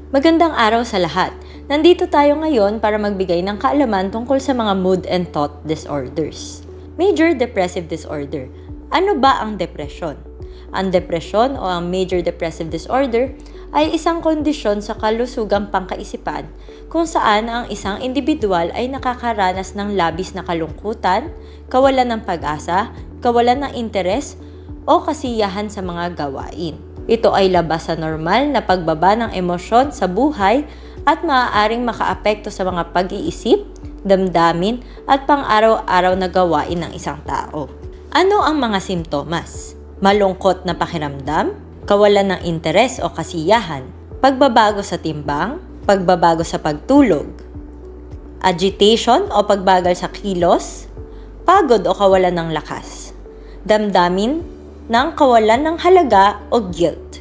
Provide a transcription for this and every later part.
Magandang araw sa lahat. Nandito tayo ngayon para magbigay ng kaalaman tungkol sa mga mood and thought disorders. Major depressive disorder. Ano ba ang depresyon? Ang depresyon o ang major depressive disorder ay isang kondisyon sa kalusugang pangkaisipan kung saan ang isang individual ay nakakaranas ng labis na kalungkutan, kawalan ng pag-asa, kawalan ng interes o kasiyahan sa mga gawain. Ito ay labas sa normal na pagbaba ng emosyon sa buhay at maaaring makaapekto sa mga pag-iisip, damdamin at pang-araw-araw na gawain ng isang tao. Ano ang mga simptomas? Malungkot na pakiramdam, kawalan ng interes o kasiyahan, pagbabago sa timbang, pagbabago sa pagtulog, agitation o pagbagal sa kilos, pagod o kawalan ng lakas, damdamin ng kawalan ng halaga o guilt,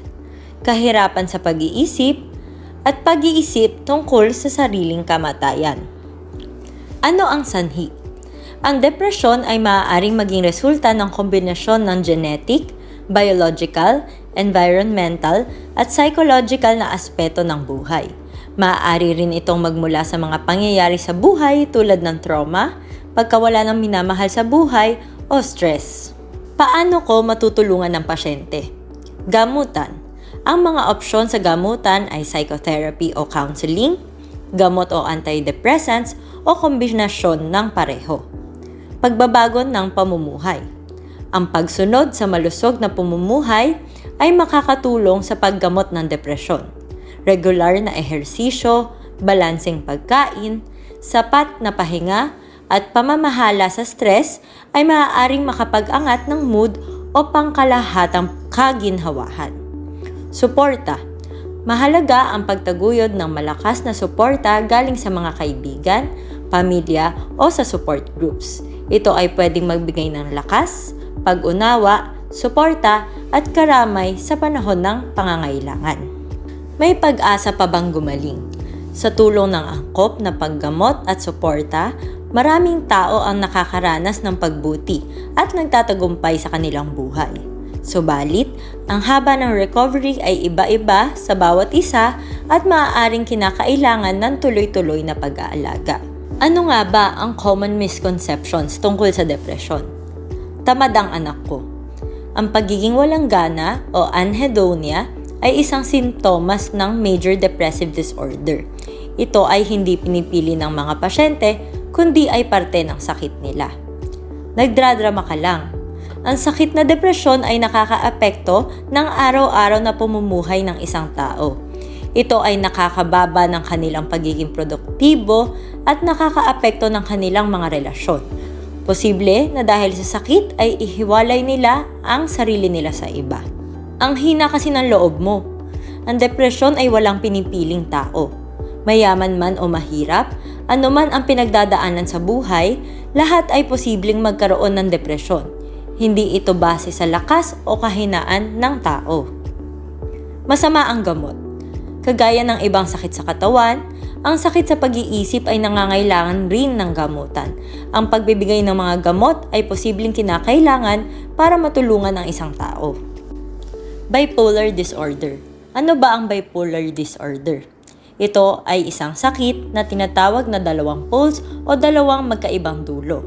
kahirapan sa pag-iisip, at pag-iisip tungkol sa sariling kamatayan. Ano ang sanhi? Ang depresyon ay maaaring maging resulta ng kombinasyon ng genetic, biological, environmental, at psychological na aspeto ng buhay. Maaari rin itong magmula sa mga pangyayari sa buhay tulad ng trauma, pagkawala ng minamahal sa buhay, o stress. Paano ko matutulungan ng pasyente? Gamutan. Ang mga opsyon sa gamutan ay psychotherapy o counseling, gamot o antidepressants o kombinasyon ng pareho. Pagbabago ng pamumuhay. Ang pagsunod sa malusog na pamumuhay ay makakatulong sa paggamot ng depresyon. Regular na ehersisyo, balanseng pagkain, sapat na pahinga, at pamamahala sa stress ay maaaring makapag-angat ng mood o pangkalahatang kaginhawahan. Suporta. Mahalaga ang pagtaguyod ng malakas na suporta galing sa mga kaibigan, pamilya o sa support groups. Ito ay pwedeng magbigay ng lakas, pag-unawa, suporta at karamay sa panahon ng pangangailangan. May pag-asa pa bang gumaling? Sa tulong ng angkop na paggamot at suporta, maraming tao ang nakakaranas ng pagbuti at nagtatagumpay sa kanilang buhay. Subalit, ang haba ng recovery ay iba-iba sa bawat isa at maaaring kinakailangan ng tuloy-tuloy na pag-aalaga. Ano nga ba ang common misconceptions tungkol sa depresyon? Tamad ang anak ko. Ang pagiging walang gana o anhedonia ay isang sintomas ng major depressive disorder. Ito ay hindi pinipili ng mga pasyente, kundi ay parte ng sakit nila. Nagdradrama ka lang. Ang sakit na depresyon ay nakakaapekto ng araw-araw na pamumuhay ng isang tao. Ito ay nakakababa ng kanilang pagiging produktibo at nakakaapekto ng kanilang mga relasyon. Posible na dahil sa sakit ay ihiwalay nila ang sarili nila sa iba. Ang hina kasi ng loob mo. Ang depresyon ay walang pinipiling tao. Mayaman man o mahirap, anuman ang pinagdadaanan sa buhay, lahat ay posibleng magkaroon ng depresyon. Hindi ito base sa lakas o kahinaan ng tao. Masama ang gamot. Kagaya ng ibang sakit sa katawan, ang sakit sa pag-iisip ay nangangailangan rin ng gamutan. Ang pagbibigay ng mga gamot ay posibleng kinakailangan para matulungan ang isang tao. Bipolar disorder. Ano ba ang bipolar disorder? Ito ay isang sakit na tinatawag na dalawang poles o dalawang magkaibang dulo.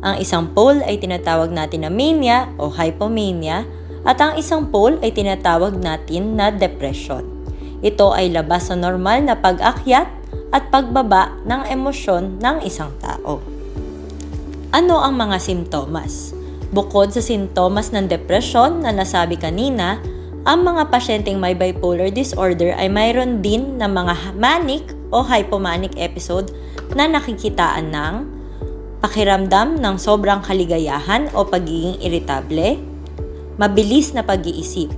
Ang isang pole ay tinatawag natin na mania o hypomania at ang isang pole ay tinatawag natin na depression. Ito ay labas sa normal na pag-akyat at pagbaba ng emosyon ng isang tao. Ano ang mga simptomas? Bukod sa simptomas ng depression na nasabi kanina, ang mga pasyenteng may bipolar disorder ay mayroon din ng mga manic o hypomanic episode na nakikitaan ng pakiramdam ng sobrang kaligayahan o pagiging iritable, mabilis na pag-iisip,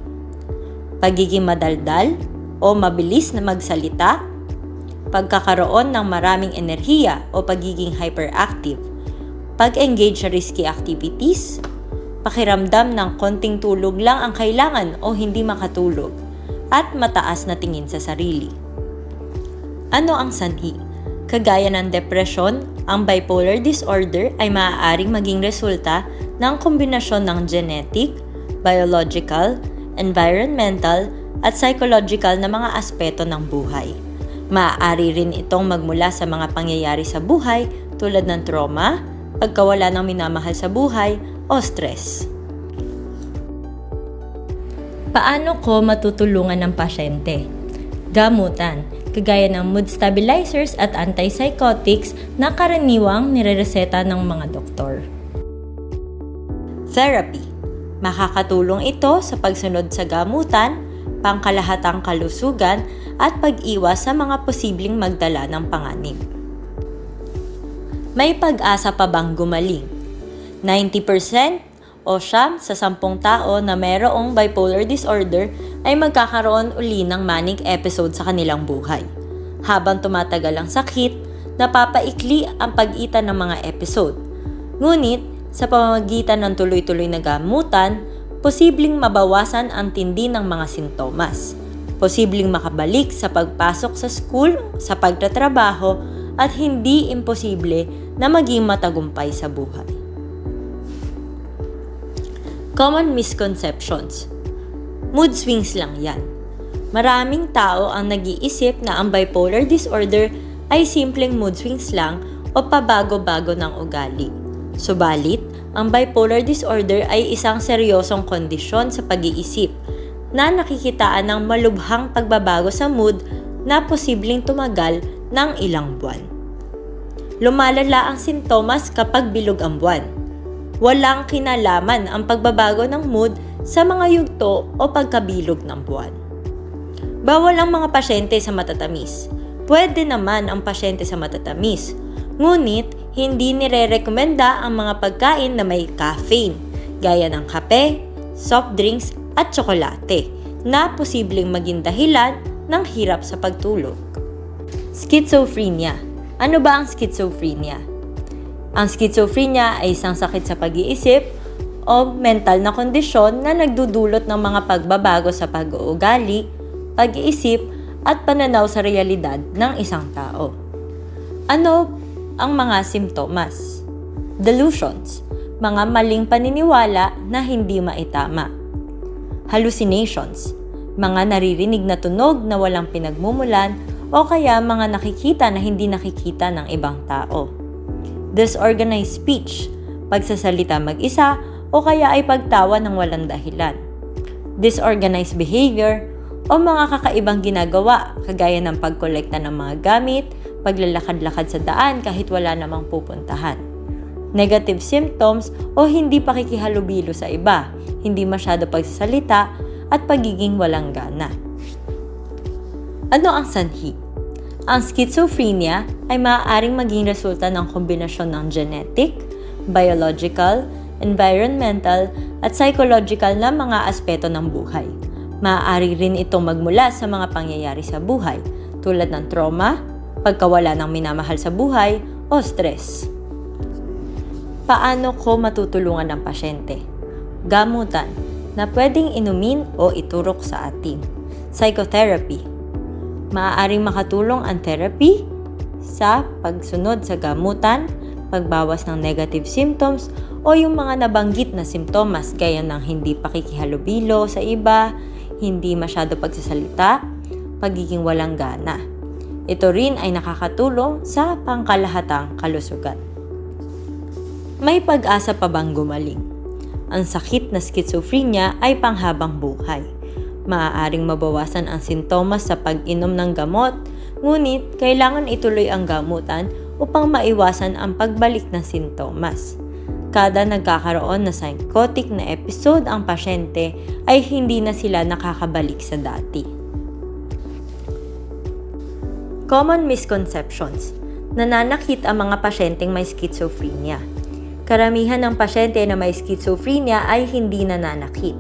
pagiging madaldal o mabilis na magsalita, pagkakaroon ng maraming enerhiya o pagiging hyperactive, pag-engage sa risky activities, pakiramdam ng konting tulog lang ang kailangan o hindi makatulog, at mataas na tingin sa sarili. Ano ang sanhi? Kagaya ng depression, ang bipolar disorder ay maaaring maging resulta ng kombinasyon ng genetic, biological, environmental, at psychological na mga aspeto ng buhay. Maaari rin itong magmula sa mga pangyayari sa buhay tulad ng trauma, pagkawala ng minamahal sa buhay, o stress. Paano ko matutulungan ng pasyente? Gamutan, kagaya ng mood stabilizers at antipsychotics na karaniwang nirereseta ng mga doktor. Therapy. Makakatulong ito sa pagsunod sa gamutan, pangkalahatang kalusugan, at pag-iwas sa mga posibleng magdala ng panganib. May pag-asa pa bang gumaling? 90% o 9 sa 10 tao na mayroong bipolar disorder ay magkakaroon uli ng manic episode sa kanilang buhay. Habang tumatagal ang sakit, napapaikli ang pag-itan ng mga episode. Ngunit, sa pamamagitan ng tuloy-tuloy na gamutan, posibleng mabawasan ang tindi ng mga sintomas. Posibleng makabalik sa pagpasok sa school, sa pagtatrabaho, at hindi imposible na maging matagumpay sa buhay. Common misconceptions. Mood swings lang yan. Maraming tao ang nag-iisip na ang bipolar disorder ay simpleng mood swings lang o pabago-bago ng ugali. Subalit, ang bipolar disorder ay isang seryosong kondisyon sa pag-iisip na nakikitaan ng malubhang pagbabago sa mood na posibleng tumagal ng ilang buwan. Lumalala ang sintomas kapag bilog ang buwan. Walang kinalaman ang pagbabago ng mood sa mga yugto o pagkabilog ng buwan. Bawal ang mga pasyente sa matatamis. Pwede naman ang pasyente sa matatamis. Ngunit, hindi nire-rekomenda ang mga pagkain na may caffeine, gaya ng kape, soft drinks, at tsokolate, na posibleng maging dahilan ng hirap sa pagtulog. Schizophrenia. Ano ba ang schizophrenia? Ang schizophrenia ay isang sakit sa pag-iisip o mental na kondisyon na nagdudulot ng mga pagbabago sa pag-uugali, pag-iisip, at pananaw sa realidad ng isang tao. Ano ang mga simptomas? Delusions, mga maling paniniwala na hindi maitama. Hallucinations, mga naririnig na tunog na walang pinagmumulan o kaya mga nakikita na hindi nakikita ng ibang tao. Disorganized speech, pagsasalita mag-isa o kaya ay pagtawa ng walang dahilan. Disorganized behavior o mga kakaibang ginagawa kagaya ng pagkolekta ng mga gamit, paglalakad-lakad sa daan kahit wala namang pupuntahan. Negative symptoms o hindi pakikihalubilo sa iba, hindi masyado pagsasalita at pagiging walang gana. Ano ang sanhi? Ang schizophrenia ay maaaring maging resulta ng kombinasyon ng genetic, biological, environmental at psychological na mga aspeto ng buhay. Maaari rin itong magmula sa mga pangyayari sa buhay tulad ng trauma, pagkawala ng minamahal sa buhay, o stress. Paano ko matutulungan ng pasyente? Gamutan na pwedeng inumin o iturok sa atin. Psychotherapy. Maaaring makatulong ang therapy sa pagsunod sa gamutan, pagbawas ng negative symptoms, o yung mga nabanggit na simptomas gaya ng hindi pakikihalubilo sa iba, hindi masyado pagsasalita, pagiging walang gana. Ito rin ay nakakatulong sa pangkalahatang kalusugan. May pag-asa pa bang gumaling? Ang sakit na schizophrenia ay panghabang buhay. Maaaring mabawasan ang sintomas sa pag-inom ng gamot, ngunit kailangan ituloy ang gamutan upang maiwasan ang pagbalik ng sintomas. Kada nagkakaroon na psychotic na episode ang pasyente ay hindi na sila nakakabalik sa dati. Common misconceptions. Nananakit ang mga pasyenteng may schizophrenia. Karamihan ng pasyente na may schizophrenia ay hindi nananakit.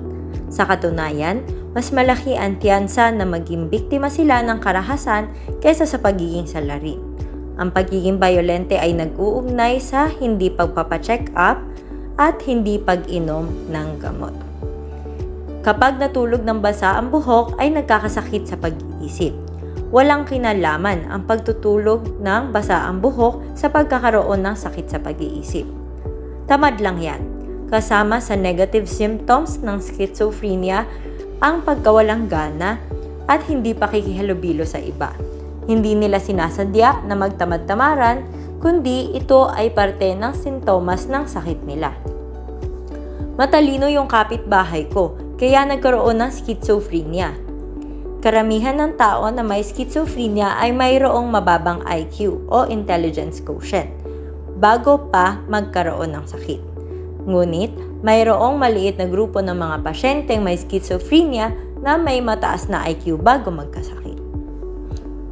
Sa katunayan, mas malaki ang tiyansa na maging biktima sila ng karahasan kaysa sa pagiging salarin. Ang pagiging bayolente ay nag-uugnay sa hindi pagpapacheck up at hindi pag-inom ng gamot. Kapag natulog ng basa ang buhok ay nagkakasakit sa pag-iisip. Walang kinalaman ang pagtutulog ng basa ang buhok sa pagkakaroon ng sakit sa pag-iisip. Tamad lang yan. Kasama sa negative symptoms ng schizophrenia ang pagkawalang gana, at hindi pakikihalubilo sa iba. Hindi nila sinasadya na magtamad-tamaran, kundi ito ay parte ng sintomas ng sakit nila. Matalino yung kapitbahay ko, kaya nagkaroon ng schizophrenia. Karamihan ng tao na may schizophrenia ay mayroong mababang IQ o intelligence quotient bago pa magkaroon ng sakit. Ngunit, mayroong maliit na grupo ng mga pasyenteng may schizophrenia na may mataas na IQ bago magkasakit.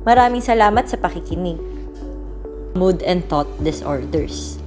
Maraming salamat sa pakikinig. Mood and thought disorders.